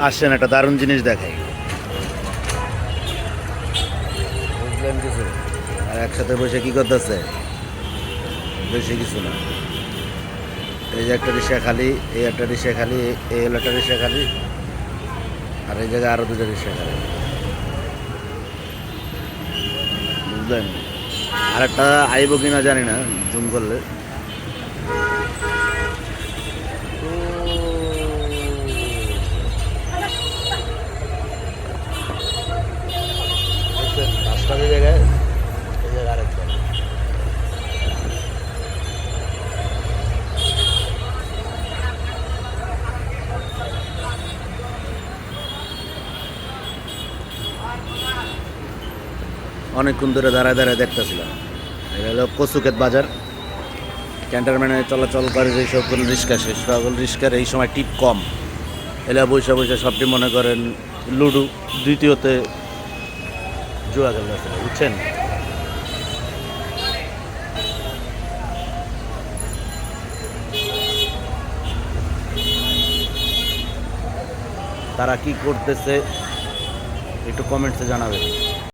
আসেন একটা দারুণ জিনিস দেখাই, বুঝলেন কিছু? আর একসাথে বসে কি করতেছে? বেশি কিছু না, এই যে একটা রিক্সা খালি, এই একটা রিক্সা খালি, এই হলো একটা রিক্সা খালি, আর এই জায়গায় আরো দুটো রিক্সা খালি, বুঝলেন? আর একটা আইব কিনা জানি না, জুম করলে। রাস্তা যে জায়গায়, এই জায়গায় আরেকটা। অনেকক্ষণ ধরে দাঁড়ায় দাঁড়ায় দেখতেছিলাম। এটা হলো কচুক্ষেত বাজার, ক্যান্টনমেন্টে চলাচল করে যে সকল রিক্সা, সে সকল রিক্সার এই সময় টিপ কম। এলা বৈশা বৈশা সবটি মনে করেন লুডু, দ্বিতীয়তে জুয়া খেলতেছিল, বুঝছেন? তারা কি করতেছে একটু কমেন্টসে জানাবেন।